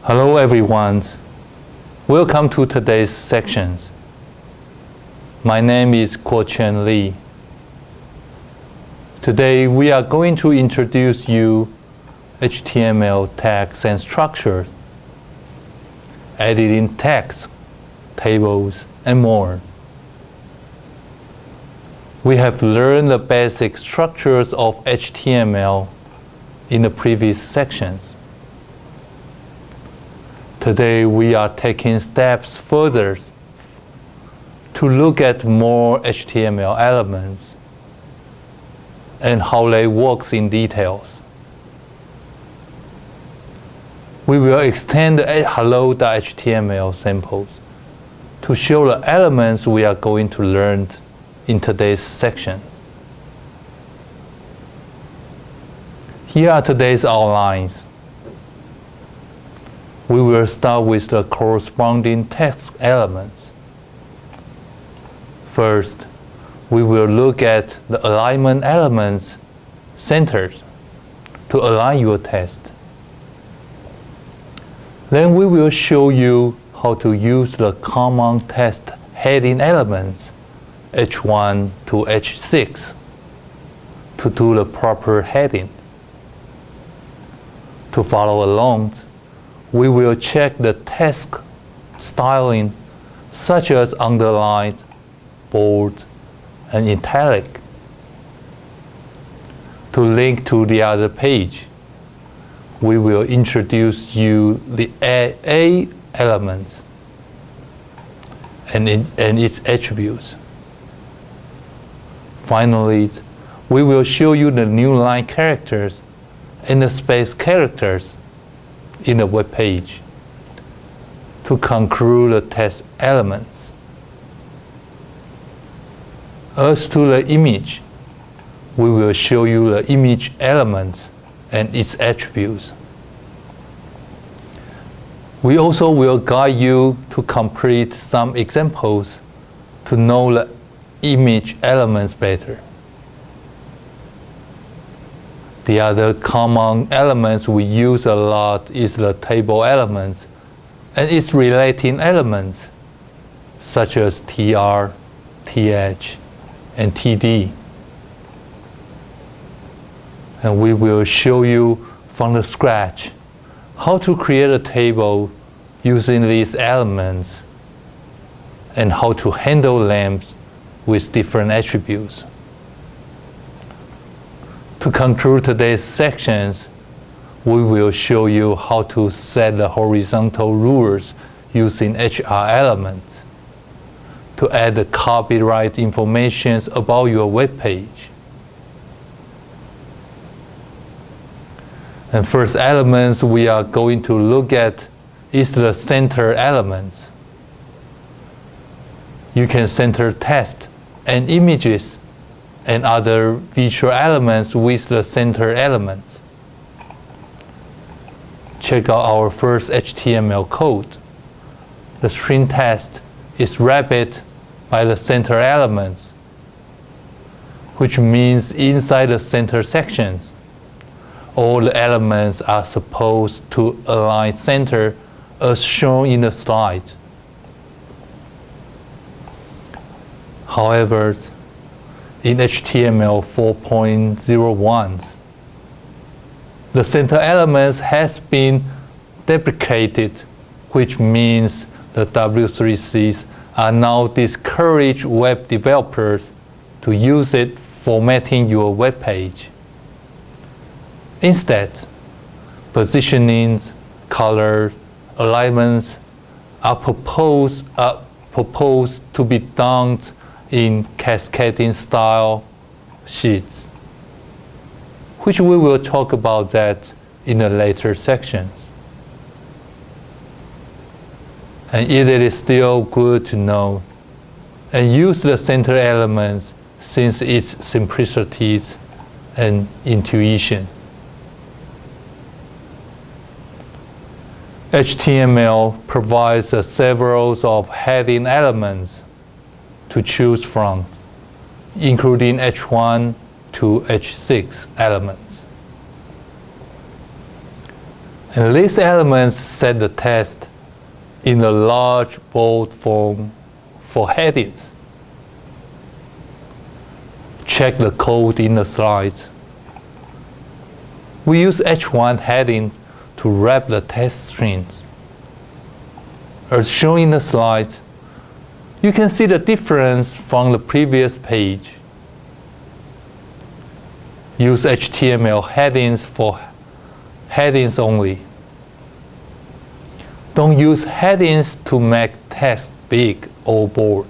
Hello everyone, welcome to today's sections. My name is Kuo-Chen Lee. Today we are going to introduce you HTML tags and structures, editing text, tables, and more. We have learned the basic structures of HTML in the previous sections. Today we are taking steps further to look at more HTML elements and how they work in details. We will extend the hello.html samples to show the elements we are going to learn in today's section. Here are today's outlines. We will start with the corresponding text elements. First, we will look at the alignment elements centered to align your text. Then we will show you how to use the common text heading elements H1 to H6 to do the proper heading. To follow along, we will check the text styling such as underlined, bold, and italic. To link to the other page, we will introduce you the A elements and its attributes. Finally, we will show you the newline characters and the space characters in the web page to conclude the text elements. As to the image, we will show you the image elements and its attributes. We also will guide you to complete some examples to know the image elements better. The other common elements we use a lot is the table elements and its relating elements, such as tr, th, and td. And we will show you from the scratch how to create a table using these elements and how to handle them with different attributes. To conclude today's sections, we will show you how to set the horizontal rulers using HR elements to add the copyright information about your web page. And first elements we are going to look at is the center elements. You can center text and images and other visual elements with the center elements. Check out our first HTML code. The string text is wrapped by the center elements, which means inside the center sections, all the elements are supposed to align center as shown in the slide. However, in HTML 4.01, the center elements has been deprecated, which means the W3Cs are now discourage web developers to use it formatting your web page. Instead, positioning, color, alignments are proposed to be done in cascading style sheets, which we will talk about that in the later sections. And it is still good to know and use the center elements since its simplicity and intuition. HTML provides several of heading elements to choose from, including H1 to H6 elements. And these elements set the text in a large bold form for headings. Check the code in the slides. We use H1 heading to wrap the text strings. As shown in the slide, you can see the difference from the previous page. Use HTML headings for headings only. Don't use headings to make text big or bold.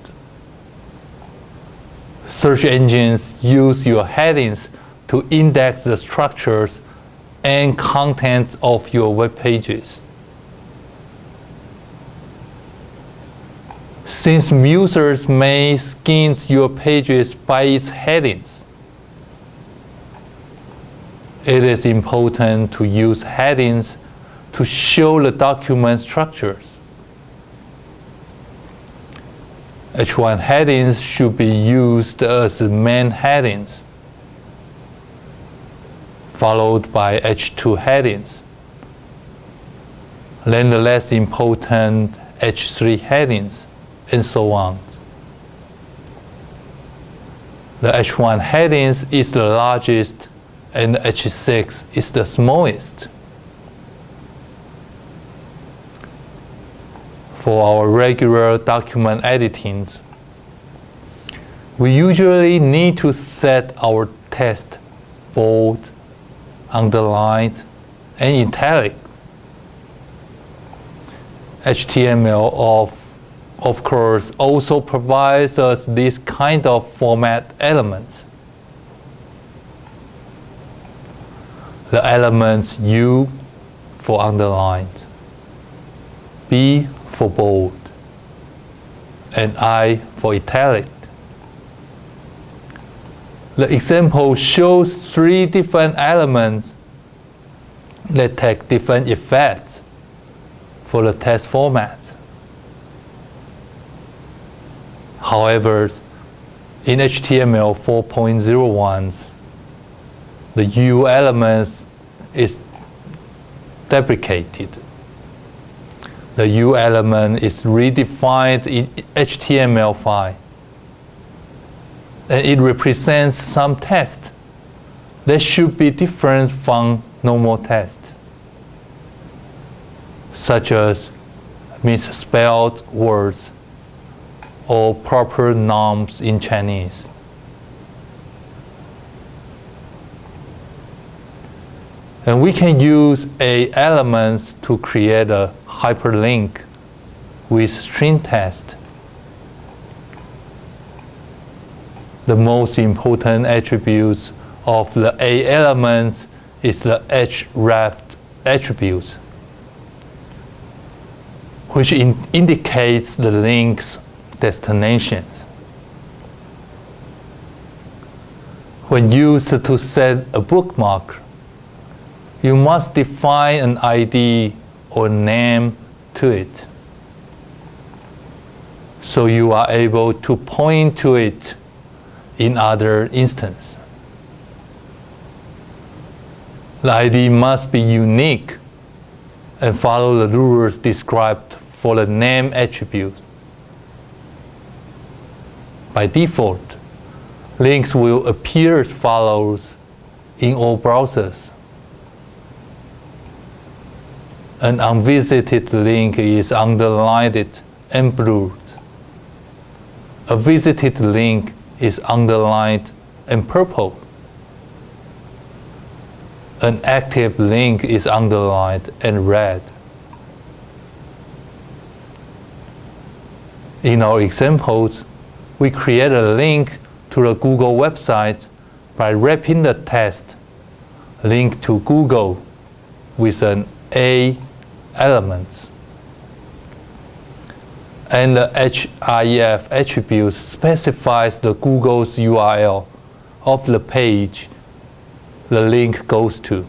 Search engines use your headings to index the structures and contents of your web pages. Since users may scan your pages by its headings, it is important to use headings to show the document structures. H1 headings should be used as main headings, followed by H2 headings, then the less important H3 headings, and so on. The H1 headings is the largest and the H6 is the smallest. For our regular document editing, we usually need to set our text bold, underlined, and italic. HTML of course also provides us this kind of format elements. The elements U for underlined, B for bold, and I for italic. The example shows 3 different elements that take different effects for the text format. However, in HTML 4.01, the U element is deprecated. The U element is redefined in HTML5, and it represents some text that should be different from normal text, such as misspelled words or proper nouns in Chinese. And we can use A elements to create a hyperlink with string text. The most important attributes of the A elements is the href attribute, which indicates the link's destinations. When used to set a bookmark, you must define an ID or name to it, so you are able to point to it in other instances. The ID must be unique and follow the rules described for the name attribute. By default, links will appear as follows in all browsers. An unvisited link is underlined and blurred. A visited link is underlined and purple. An active link is underlined and red. In our examples, we create a link to the Google website by wrapping the text link to Google with an A element. And the href attribute specifies the Google's URL of the page the link goes to.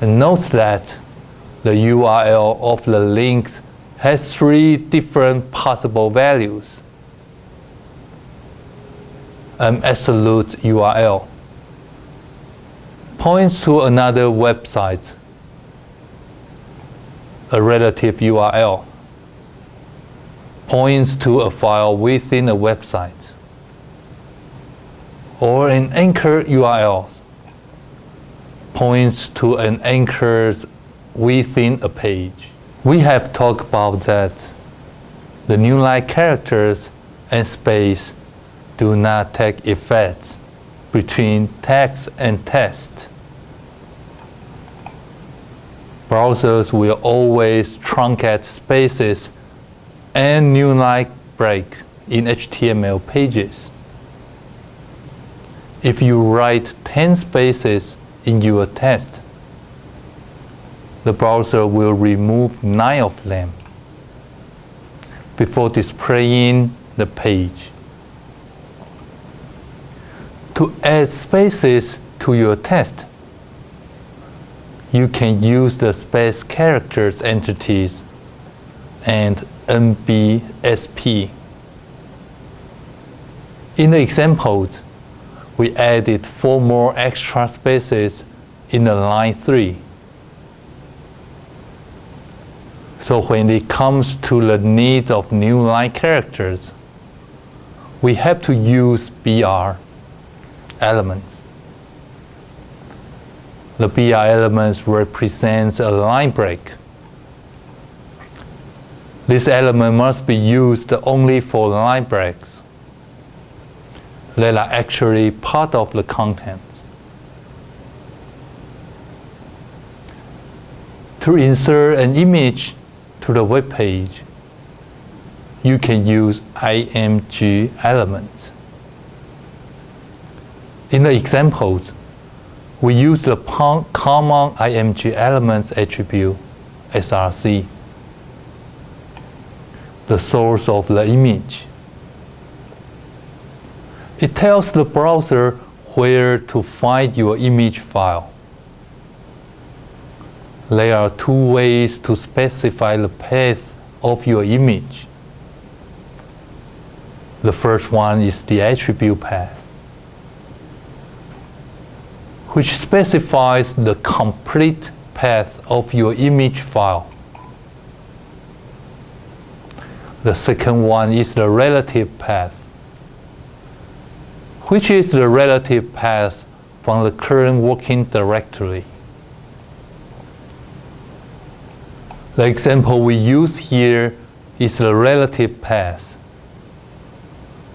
And note that the URL of the link has 3 different possible values. An absolute URL, points to another website, a relative URL, points to a file within a website, or an anchor URL, points to an anchor within a page. We have talked about that the newline characters and space do not take effects between text and text. Browsers will always truncate spaces and newline break in HTML pages. If you write 10 spaces in your text, the browser will remove 9 of them before displaying the page. To add spaces to your text, you can use the space characters entities and NBSP. In the examples, we added 4 more extra spaces in the line 3. So when it comes to the need of newline characters, we have to use BR elements. The BR elements represents a line break. This element must be used only for line breaks that are actually part of the content. To insert an image to the web page, you can use img elements. In the examples, we use the common img elements attribute, src, the source of the image. It tells the browser where to find your image file. There are 2 ways to specify the path of your image. The first one is the attribute path, which specifies the complete path of your image file. The second one is the relative path, which is the relative path from the current working directory. The example we use here is the relative path.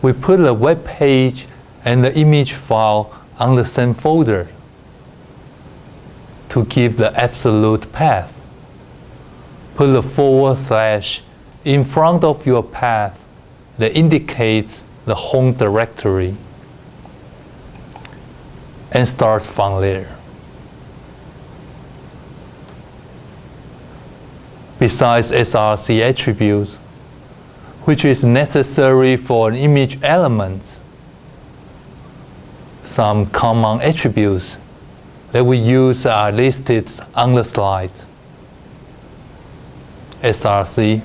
We put the web page and the image file on the same folder to give the absolute path. Put the / in front of your path that indicates the home directory and starts from there. Besides src attributes, which is necessary for an image element, some common attributes that we use are listed on the slide. src,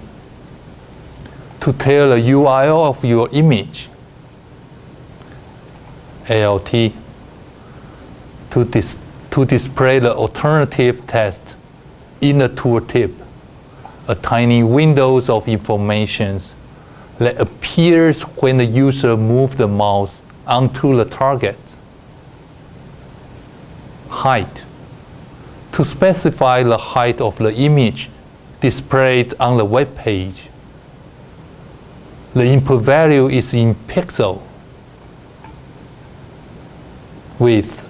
to tell the URL of your image. alt, to display the alternative text in the tooltip, a tiny windows of information that appears when the user moves the mouse onto the target. Height, to specify the height of the image displayed on the web page. The input value is in pixel. Width,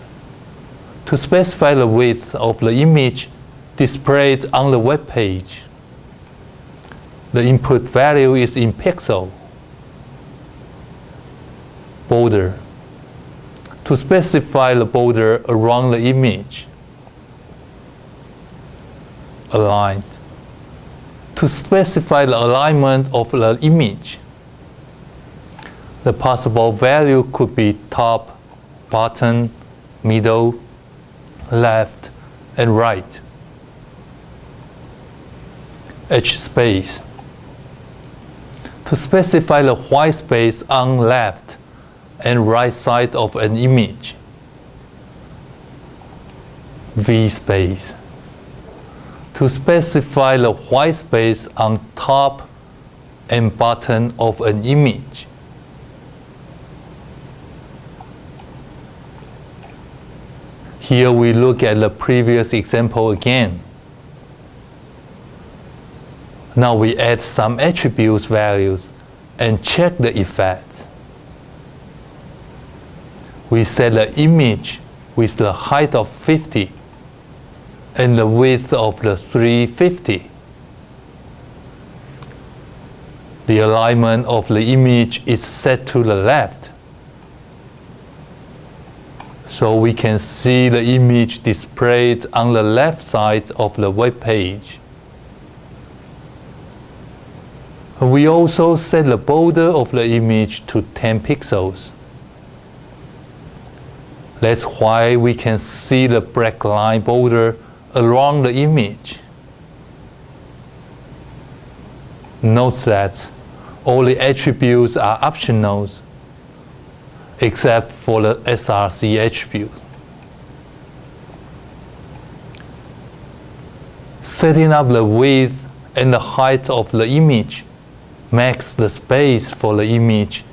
to specify the width of the image displayed on the web page. The input value is in pixel. Border, to specify the border around the image. Aligned, to specify the alignment of the image. The possible value could be top, bottom, middle, left, and right. H-space, to specify the white space on left and right side of an image. V space to specify the white space on top and bottom of an image. Here we look at the previous example again. Now we add some attributes values and check the effect. We set the image with the height of 50 and the width of the 350. The alignment of the image is set to the left, so we can see the image displayed on the left side of the web page. We also set the border of the image to 10 pixels. That's why we can see the black line border along the image. Note that all the attributes are optional except for the src attribute. Setting up the width and the height of the image makes the space for the image,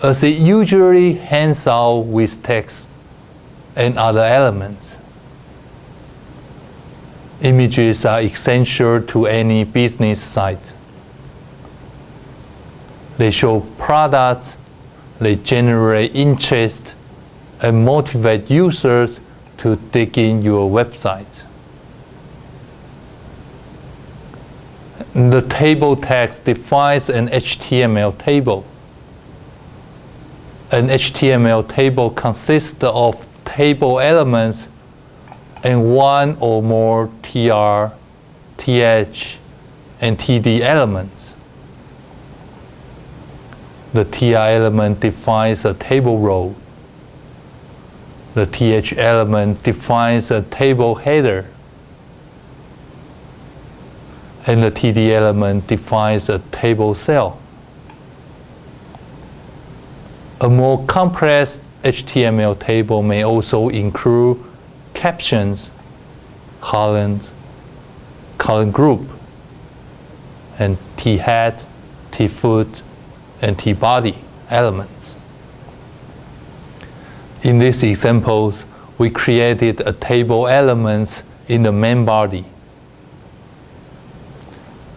as it usually hangs out with text and other elements. Images are essential to any business site. They show products, they generate interest, and motivate users to dig in your website. The table text defines an HTML table. An HTML table consists of table elements and one or more tr, th, and td elements. The tr element defines a table row. The th element defines a table header. And the td element defines a table cell. A more complex HTML table may also include captions, columns, column group, and t-head, t-foot, and t-body elements. In these examples, we created a table elements in the main body.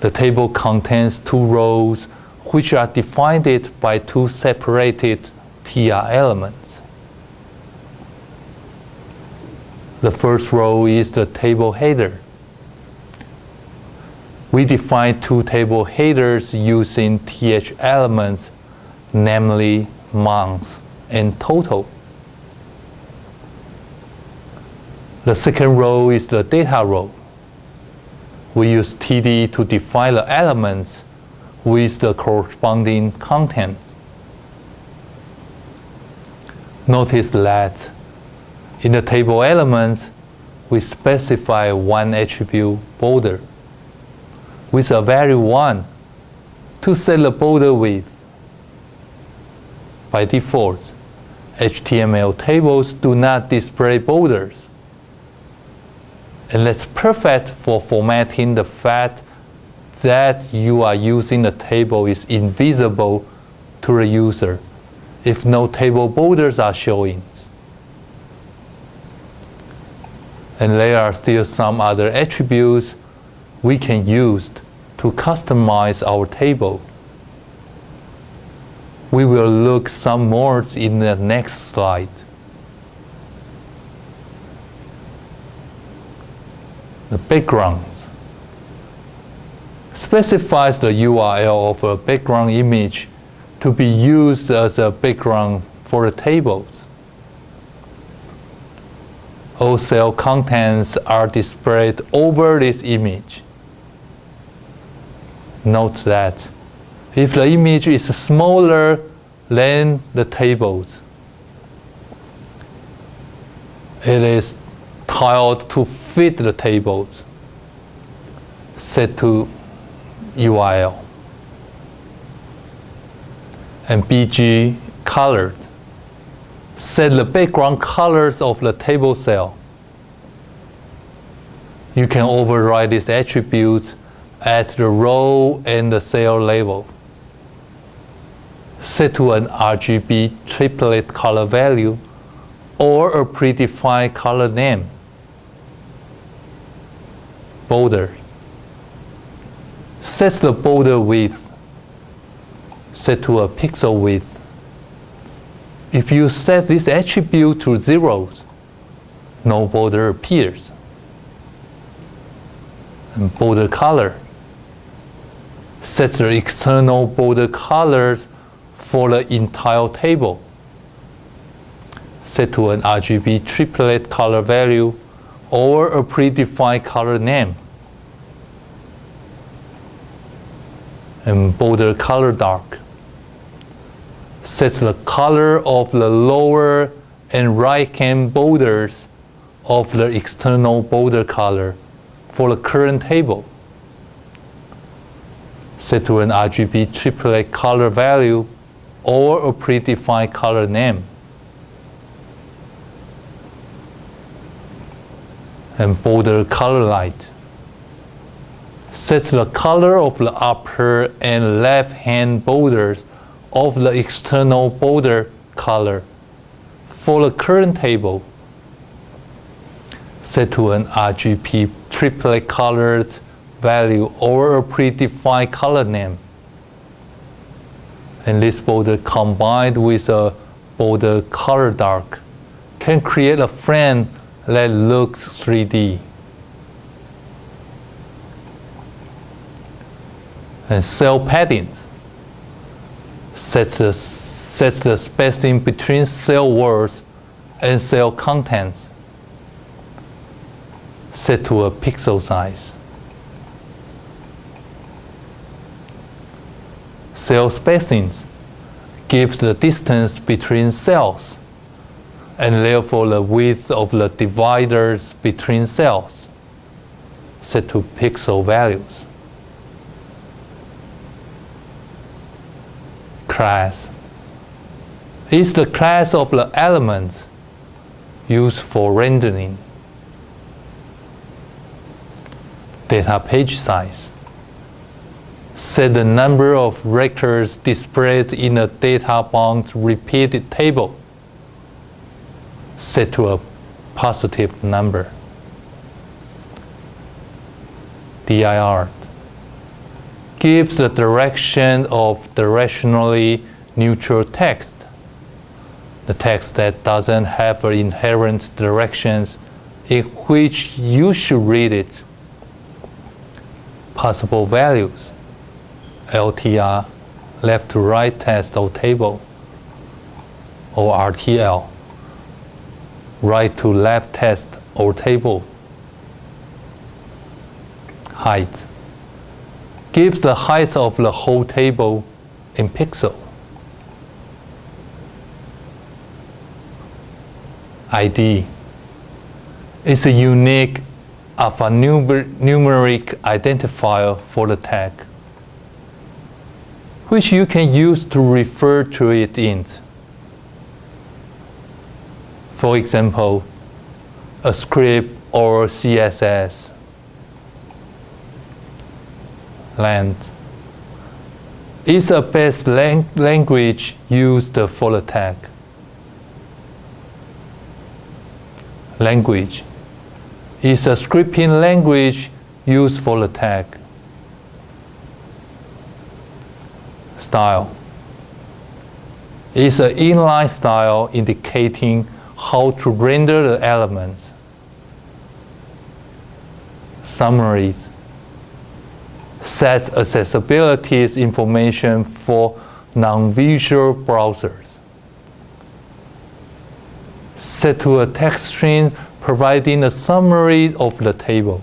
The table contains two rows which are defined by two separated tr elements. The first row is the table header. We define two table headers using th elements, namely month and total. The second row is the data row. We use td to define the elements with the corresponding content. Notice that in the table elements, we specify one attribute border with a value 1 to set the border width. By default, HTML tables do not display borders. And that's perfect for formatting. The fact that you are using the table is invisible to the user if no table borders are showing. And there are still some other attributes we can use to customize our table. We will look some more in the next slide. The background specifies the URL of a background image to be used as a background for the tables. All cell contents are displayed over this image. Note that if the image is smaller than the tables, it is tiled to fit the tables, set to URL. And BG colored, set the background colors of the table cell. You can override this attribute at the row and the cell level. Set to an RGB triplet color value or a predefined color name. Border. Set the border width. Set to a pixel width. If you set this attribute to 0, no border appears. And border color. Set the external border colors for the entire table. Set to an RGB triplet color value or a predefined color name. And border color dark. Set the color of the lower and right-hand borders of the external border color for the current table. Set to an RGB triplet color value or a predefined color name. And border color light. Set the color of the upper and left-hand borders of the external border color for the current table. Set to an RGB triplet colored value or a predefined color name. And this border combined with a border color dark can create a frame that looks 3D. And cell paddings. Set the spacing between cell words and cell contents. Set to a pixel size. Cell spacings gives the distance between cells and therefore the width of the dividers between cells. Set to pixel values. Class is the class of the elements used for rendering. Data page size. Set the number of records displayed in a data bound repeated table. Set to a positive number. dir gives the direction of directionally neutral text, the text that doesn't have inherent directions in which you should read it. Possible values, LTR, left to right test or table, or RTL, right to left test or table. Height gives the height of the whole table in pixel. ID is a unique alphanumeric identifier for the tag, which you can use to refer to it in. For example, a script or CSS. Length is a base language used for the tag. Language is a scripting language used for the tag. Style is an inline style indicating how to render the elements. Summaries sets accessibility information for non-visual browsers. Set to a text string providing a summary of the table.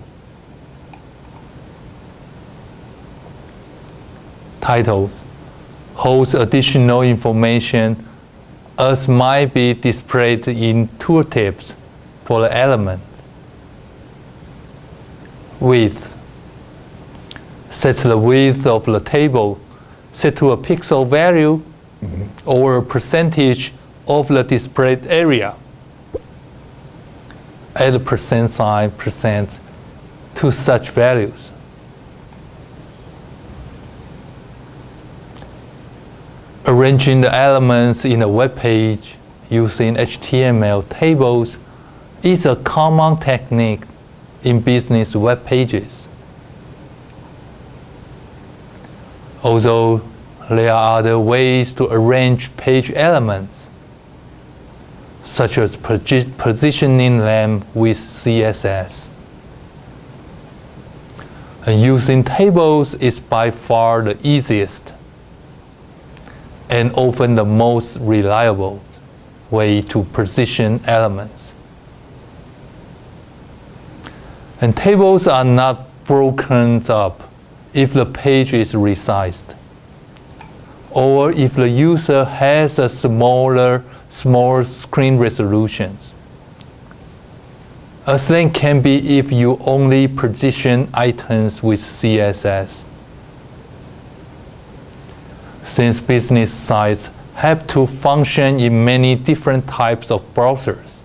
Title holds additional information as might be displayed in tooltips for the element. Width sets the width of the table set to a pixel value or a percentage of the displayed area. Add percent sign, percent to such values. Arranging the elements in a web page using HTML tables is a common technique in business web pages. Although there are other ways to arrange page elements, such as positioning them with CSS. And using tables is by far the easiest and often the most reliable way to position elements. And tables are not broken up if the page is resized, or if the user has a small screen resolutions, as they can be if you only position items with CSS. Since business sites have to function in many different types of browsers,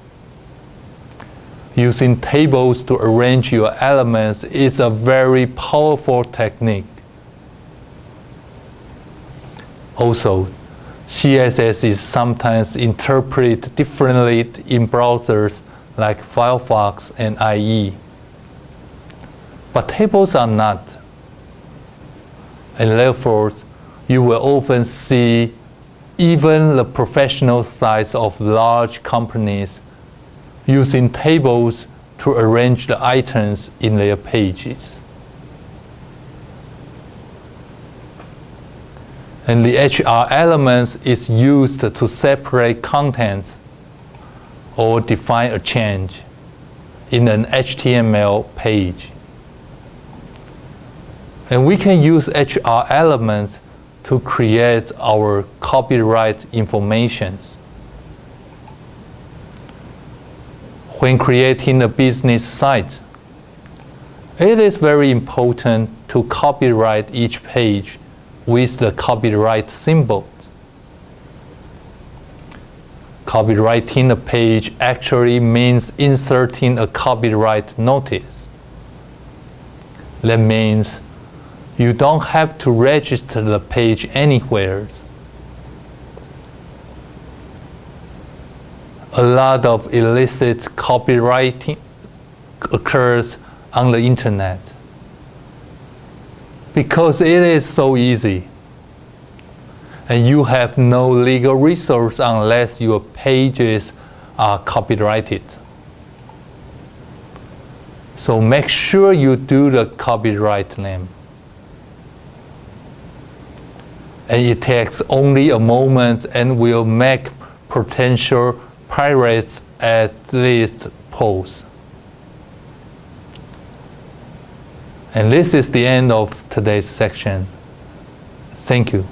using tables to arrange your elements is a very powerful technique. Also, CSS is sometimes interpreted differently in browsers like Firefox and IE. But tables are not. And therefore, you will often see even the professional sites of large companies using tables to arrange the items in their pages. And the HR elements is used to separate content or define a change in an HTML page. And we can use HR elements to create our copyright information. When creating a business site, it is very important to copyright each page with the copyright symbol. Copyrighting a page actually means inserting a copyright notice. That means you don't have to register the page anywhere. A lot of illicit copywriting occurs on the internet because it is so easy, and you have no legal resource unless your pages are copyrighted. So make sure you do the copyright name. And it takes only a moment and will make potential pirates at least pause. And this is the end of today's section. Thank you.